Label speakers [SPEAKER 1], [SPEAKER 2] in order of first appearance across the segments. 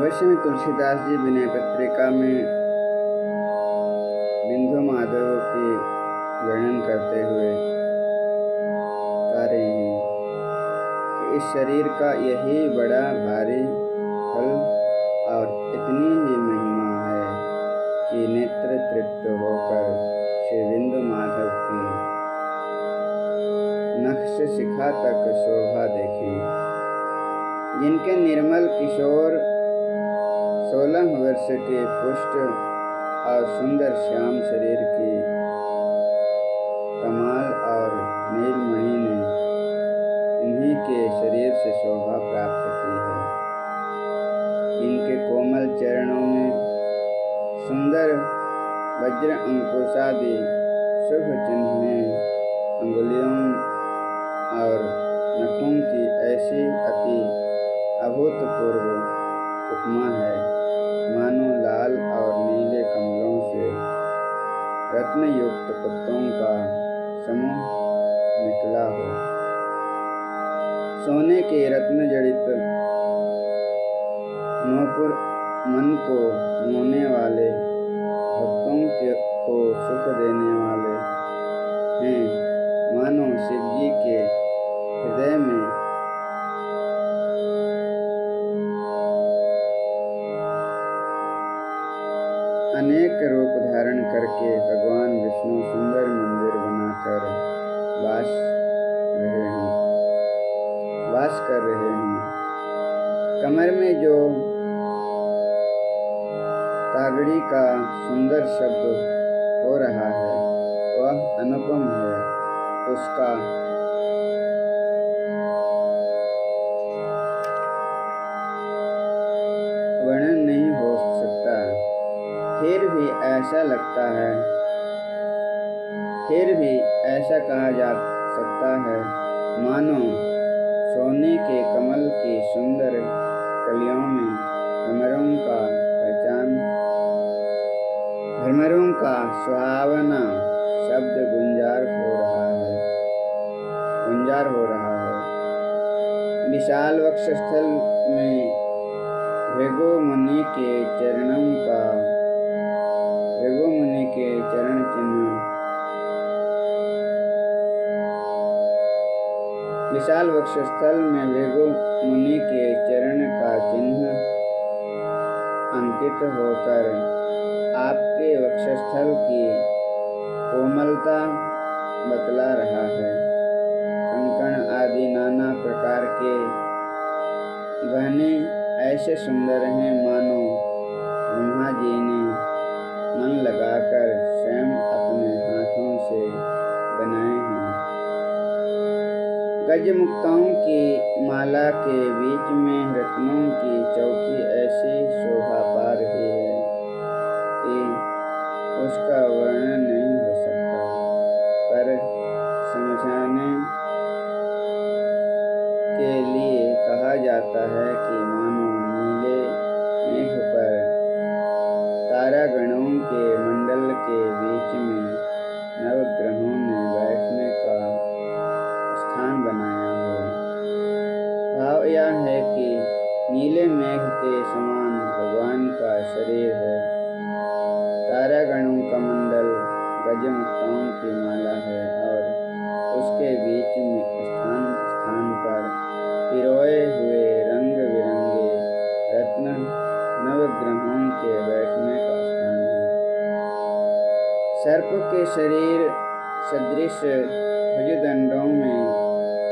[SPEAKER 1] भविष्य में तुलसीदास जी विनय पत्रिका में बिंदु माधव के वर्णन करते हुए कह रहे हैं कि इस शरीर का यही बड़ा भारी फल और इतनी ही महिमा है कि नेत्र तृप्त होकर श्री बिंदु माधव की नक्श शिखा तक शोभा देखें। जिनके निर्मल किशोर 16 वर्ष के पुष्ट और सुंदर श्याम शरीर की कमाल और नीलमणि ने इन्हीं के शरीर से शोभा प्राप्त की है। इनके कोमल चरणों में सुंदर वज्र अंकुशादि शुभ चिन्हें, अंगुलियों और नखों की ऐसी अति अभूतपूर्व उपमा है, मानो लाल और नीले कमलों से रत्नयुक्त पत्तों का समूह निकला हो। सोने के रत्न जड़ित नूपुर मन को मोहने वाले, भक्तों को सुख देने वाले हैं, मानो शिवजी के हृदय में अनेक रूप धारण करके भगवान विष्णु सुंदर मंदिर बनाकर वास कर रहे हैं। कमर में जो तागड़ी का सुंदर शब्द हो रहा है वह अनुपम है, उसका वर्णन नहीं हो सकता। फिर भी ऐसा कहा जा सकता है, मानो सोने के कमल की सुंदर कलियों में भ्रमरों का सुहावना शब्द गुंजार हो रहा है। विशाल वक्षस्थल में भृगु मुनि के चरण चिन्ह, विशाल वक्षस्थल में भृगु मुनि के चरण का चिन्ह अंकित होकर आपके वक्षस्थल की कोमलता बतला रहा है। कंकण आदि नाना प्रकार के गहने ऐसे सुंदर हैं, मानो ब्रह्मा जी ने मन लगाकर स्वयं अपने हाथों से बनाए हैं। गजमुक्ताओं की माला के बीच में रत्नों की चौकी ऐसी शोभा पा रही है कि उसका वर्णन नहीं हो सकता, पर समझाने के लिए कहा जाता है कि मानो नीले मेघ पर तारागणों के मंडल के बीच में नवग्रहों ने बैठने का स्थान बनाया हो। भाव यह है कि नीले मेघ के समान भगवान का शरीर है, तारागणों का मंडल गजमुक्ताओं की माला है और उसके बीच में स्थान स्थान पर पिरोए हुए रंग बिरंगे रत्न नवग्रहों के बैठने का स्थान है। सर्प के शरीर सदृश भुजदंडों में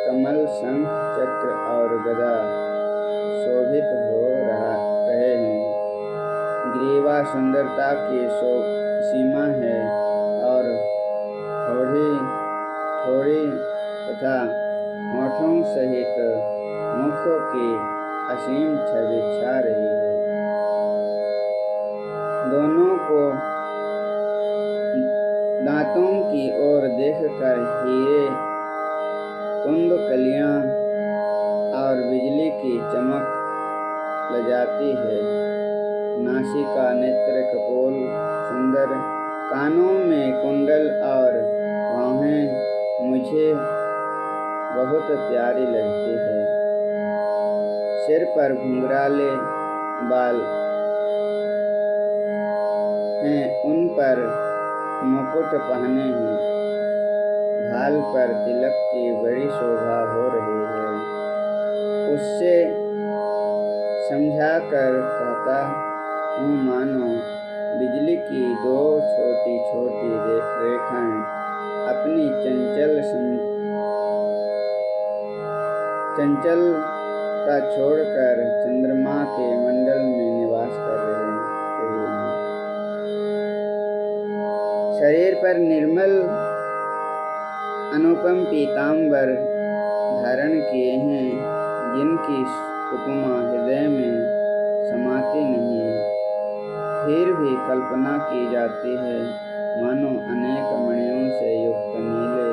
[SPEAKER 1] कमल, शंख, चक्र और गदा शोभित हो रहे हैं। ग्रीवा सुंदरता की सीमा है और थोड़ी तथा होठों सहित मुख की असीम छवि छा रही है। दोनों को दांतों की ओर देखकर हीरे, कुंडलियां और बिजली की चमक लजाती है। नासिका, नेत्र कपोल सुंदर, कानों में कुंडल और बाहें मुझे बहुत प्यारी लगती है। सिर पर घुंघराले बाल हैं, उन पर मुकुट पहने हैं, भाल पर तिलक की बड़ी शोभा हो रही है। उससे समझाकर कहता हूँ, मानो बिजली की दो छोटी छोटी रेखाएं अपनी चंचलता छोड़कर चंद्रमा के मंडल में निवास कर रही हैं। शरीर पर निर्मल अनुपम पीतांबर धारण किए हैं, जिनकी उपमा हृदय में समाती नहीं, फिर भी कल्पना की जाती है मानो अनेक मणियों से युक्त नीले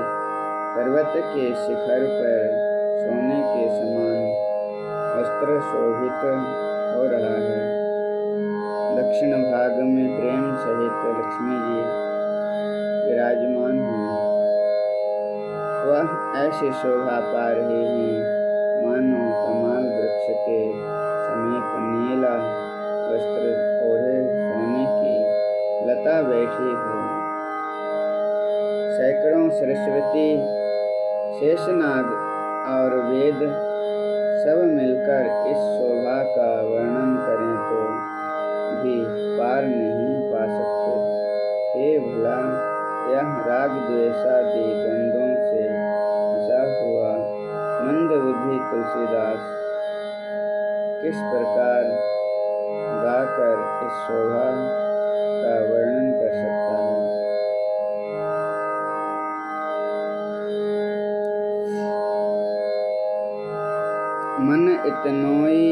[SPEAKER 1] पर्वत के शिखर पर सोने के समान वस्त्र शोभित हो रहा है। दक्षिण भाग में प्रेम सहित लक्ष्मी जी विराजमान हैं। वह ऐसी शोभा पा रही हैं मानो कमाल वृक्ष के समीप नीला वस्त्र ओढ़े सोने की लता बैठी हो। सैकड़ों सरस्वती, शेषनाग और वेद सब मिलकर इस शोभा का वर्णन करें तो भी पार नहीं पा सकते। हे भला, यह राग द्वेषादि द्वंद्वों से हंसा हुआ मंदबुद्धि तुलसीदास किस प्रकार गाकर इस शोभा का वर्णन कर सकता है। मन इतनोई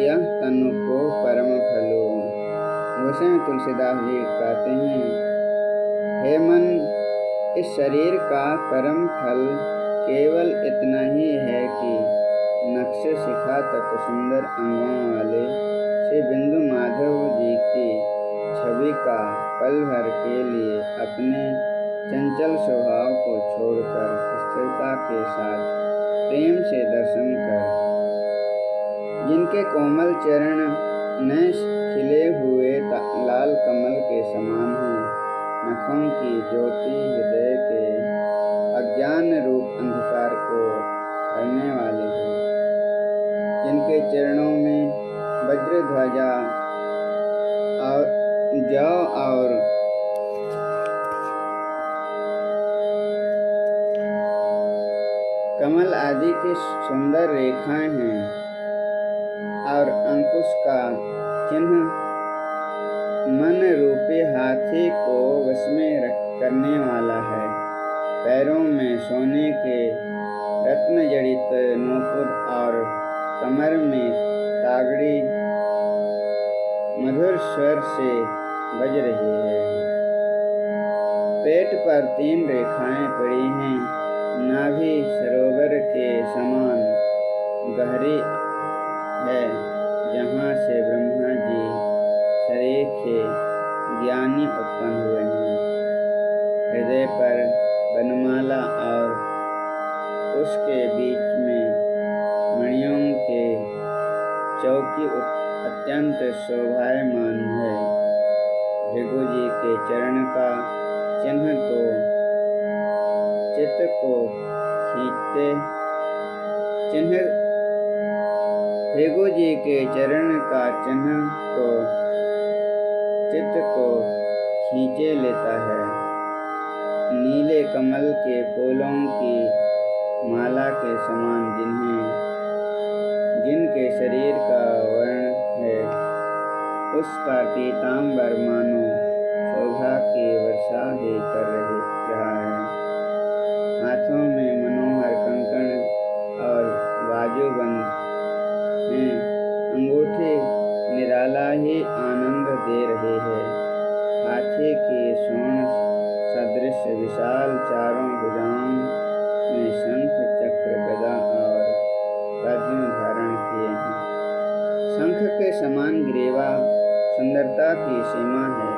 [SPEAKER 1] यह तनु को परम फलो। गोस्वामी तुलसीदास जी कहते हैं, हे मन, इस शरीर का परम फल केवल इतना ही है कि नक्श शिखा तक सुंदर अंगों वाले श्री बिंदु माधव जी की छवि का पल भर के लिए अपने चंचल स्वभाव को छोड़कर स्थिरता के साथ प्रेम से दर्शन कर, जिनके कोमल चरण नए खिले हुए लाल कमल के समान हैं, नखों की ज्योति हृदय के अज्ञान रूप अंधकार को हरने वाले हैं, जिनके चरणों में वज्र ध्वजा और जौ और कमल आदि की सुंदर रेखाएं हैं और अंकुश का चिन्ह मन रूपी हाथी को वश में करने वाला है। पैरों में सोने के रत्न जड़ित नूपुर और कमर में तागड़ी मधुर स्वर से बज रही है। पेट पर 3 रेखाएं पड़ी हैं। नाभि सरोवर के समान गहरी है, जहाँ से ब्रह्मा जी शरीर के ज्ञानी उत्पन्न हुए हैं। हृदय पर वनमाला और उसके बीच में मणियों के चौकी अत्यंत शोभायमान है। भृगु जी के चरण का चिन्ह तो चित्त को भृगु जी के चरण का चिन्ह तो चित्त को खींचे लेता है। नीले कमल के फूलों की माला के समान जिनके शरीर का वर्ण है, उसका पीतांबर मानो शोभा की वर्षा ही कर रहा है। हाथों में मनोहर कंकण और बाजूबंद हैं। अंगूठी निराला ही आनंद दे रही है। हाथी की सूंड सदृश विशाल चारों भुजाओं में शंख, चक्र, गदा और पद्म धारण किए हैं। शंख के समान ग्रीवा सुंदरता की सीमा है।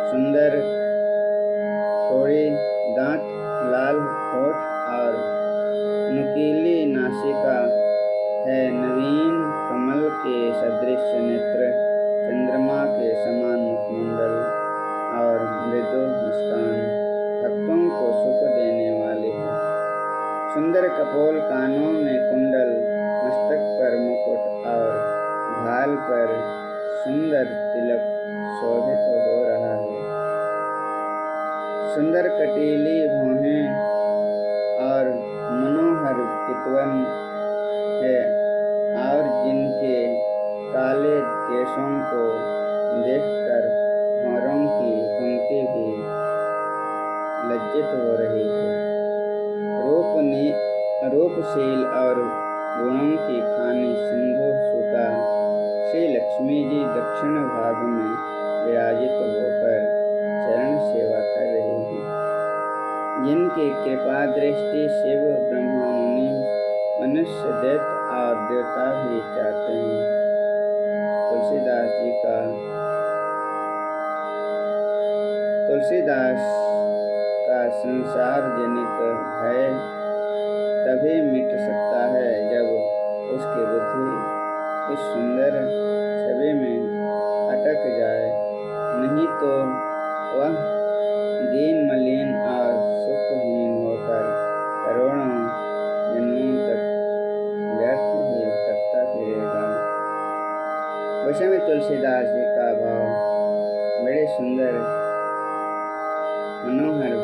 [SPEAKER 1] सुंदर थोड़ी दांत, लाल होठ और नुकीली नासिका है। नवीन कमल के सदृश नेत्र, चंद्रमा के समान मुखमंडल और मृदु मुस्कान भक्तों को सुख देने वाली है। सुंदर कपोल, कानों में कुंडल, मस्तक पर मुकुट और भाल पर सुंदर तिलक शोभित हो रहा है। सुंदर कटीली भौहें और मनोहर चितवन है और जिनके काले केशों को देखकर भंवरों की पंक्ति भी लज्जित हो रही है। रूपशील और गुणों की खानी सिंधु सुता श्री लक्ष्मी जी दक्षिण भाग में विराजित होकर चरण सेवा कर रही हैं। जिनकी कृपा दृष्टि शिव, ब्रह्मा, मुनि, मनुष्य, दैत्य और देवता भी चाहते हैं। तुलसीदास का संसार जनित भय तभी मिट सकता है जब उसकी बुद्धि उस सुंदर छवि में अटक जाए, नहीं तो वह दीन, मलिन और सुखहीन होकर करोड़ों जन्मों तक व्यर्थ ही भटकता फिरेगा। गोस्वामी तुलसीदास जी का भाव बड़े सुंदर मनोहर